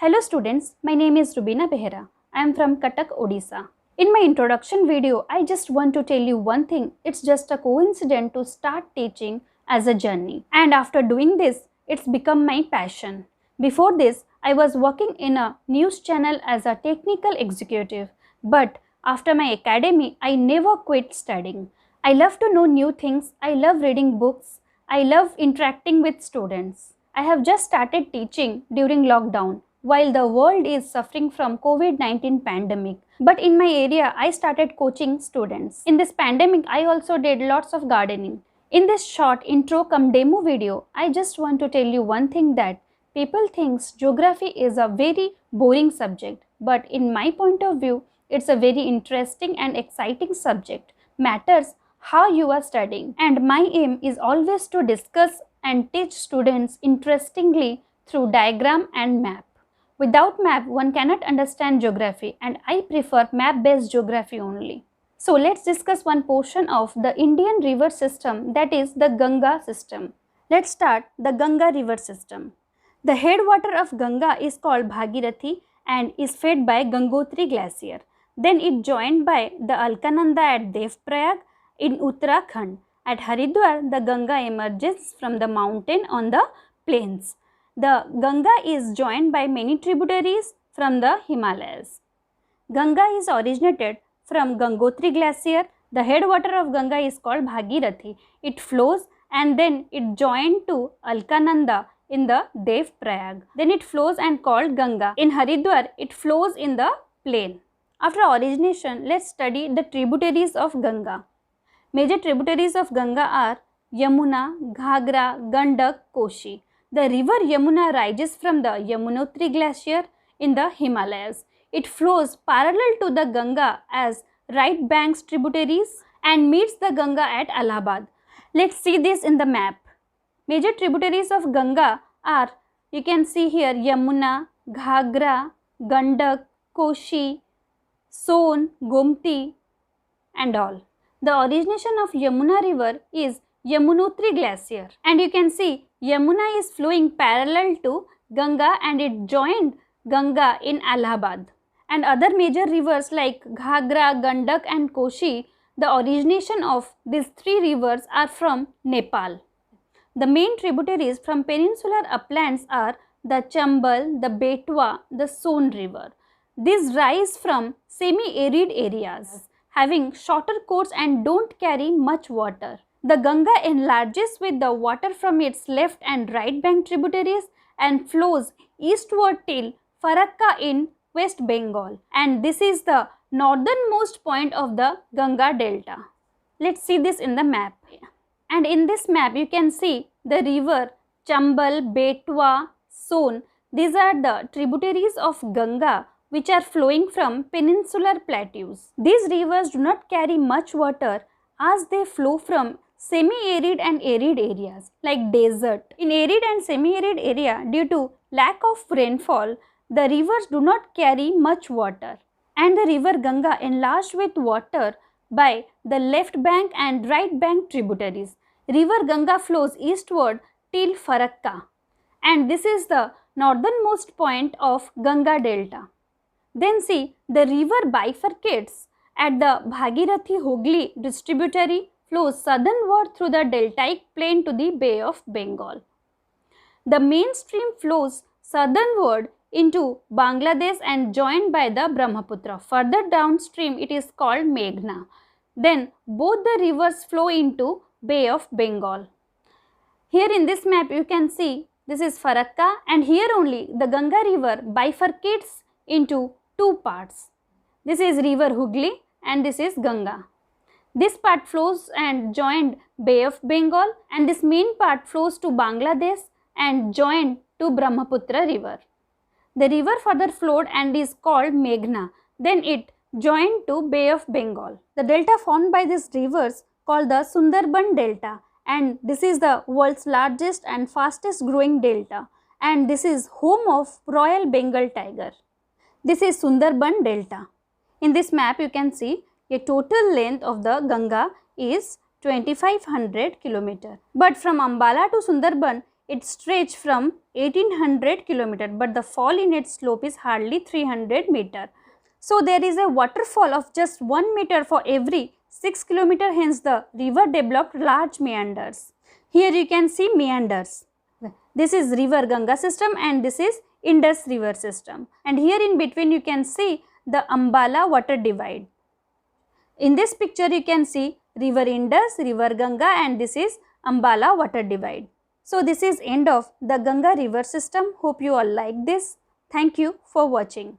Hello students, my name is Rubina Behera. I am from Cuttack, Odisha. In my introduction video, I just want to tell you one thing. It's just a coincidence to start teaching as a journey. And after doing this, it's become my passion. Before this, I was working in a news channel as a technical executive. But after my academy, I never quit studying. I love to know new things. I love reading books. I love interacting with students. I have just started teaching during lockdown while the world is suffering from COVID-19 pandemic. But in my area, I started coaching students. In this pandemic, I also did lots of gardening. In this short intro cum demo video, I just want to tell you one thing that people think geography is a very boring subject. But in my point of view, it's a very interesting and exciting subject. Matters how you are studying. And my aim is always to discuss and teach students interestingly through diagram and map. Without map, one cannot understand geography, and I prefer map-based geography only. So let's discuss one portion of the Indian river system, that is the Ganga system. Let's start the Ganga River system. The headwater of Ganga is called Bhagirathi and is fed by Gangotri glacier. Then it joined by the Alkananda at Devprayag in Uttarakhand. At Haridwar, the Ganga emerges from the mountain on the plains. The Ganga is joined by many tributaries from the Himalayas. Ganga is originated from Gangotri glacier. The headwater of Ganga is called Bhagirathi. It flows and then it joined to Alkananda in the Devprayag. Then it flows and called Ganga. In Haridwar, it flows in the plain. After origination, let's study the tributaries of Ganga. Major tributaries of Ganga are Yamuna, Ghagra, Gandak, Koshi. The river Yamuna rises from the Yamunotri glacier in the Himalayas. It flows parallel to the Ganga as right banks tributaries and meets the Ganga at Allahabad. Let's see this in the map. Major tributaries of Ganga are, you can see here, Yamuna, Ghagra, Gandak, Koshi, Son, Gomti and all. The origination of Yamuna river is Yamunotri glacier, and you can see Yamuna is flowing parallel to Ganga and it joined Ganga in Allahabad. And other major rivers like Ghagra, Gandak and Koshi, the origination of these three rivers are from Nepal. The main tributaries from peninsular uplands are the Chambal, the Betwa, the Son river. These rise from semi-arid areas, having shorter courses and don't carry much water. The Ganga enlarges with the water from its left and right bank tributaries and flows eastward till Farakka in West Bengal, and this is the northernmost point of the Ganga Delta. Let's see this in the map. And in this map you can see the river Chambal, Betwa, Son. These are the tributaries of Ganga which are flowing from peninsular plateaus. These rivers do not carry much water as they flow from semi-arid and arid areas like desert. In arid and semi-arid area, due to lack of rainfall, the rivers do not carry much water. And the river Ganga enlarged with water by the left bank and right bank tributaries. River Ganga flows eastward till Farakka, and this is the northernmost point of Ganga Delta. Then see, the river bifurcates at the Bhagirathi Hooghly distributary, flows southernward through the deltaic plain to the Bay of Bengal. The main stream flows southernward into Bangladesh and joined by the Brahmaputra. Further downstream it is called Meghna. Then both the rivers flow into Bay of Bengal. Here in this map you can see this is Farakka, and here only the Ganga river bifurcates into two parts. This is river Hooghly and this is Ganga. This part flows and joined Bay of Bengal, and this main part flows to Bangladesh and joined to Brahmaputra river. The river further flowed and is called Meghna. Then it joined to Bay of Bengal. The delta formed by these rivers called the Sundarban Delta, and this is the world's largest and fastest growing delta, and this is home of Royal Bengal tiger. This is Sundarban Delta. In this map you can see a total length of the Ganga is 2500 km. But from Ambala to Sundarban it stretched from 1800 km, but the fall in its slope is hardly 300 meter. So there is a waterfall of just 1 meter for every 6 km, hence the river developed large meanders. Here you can see meanders. This is river Ganga system and this is Indus river system, and here in between you can see the Ambala water divide. In this picture you can see river Indus, river Ganga, and this is Ambala water divide. So this is end of the Ganga river system. Hope you all like this. Thank you for watching.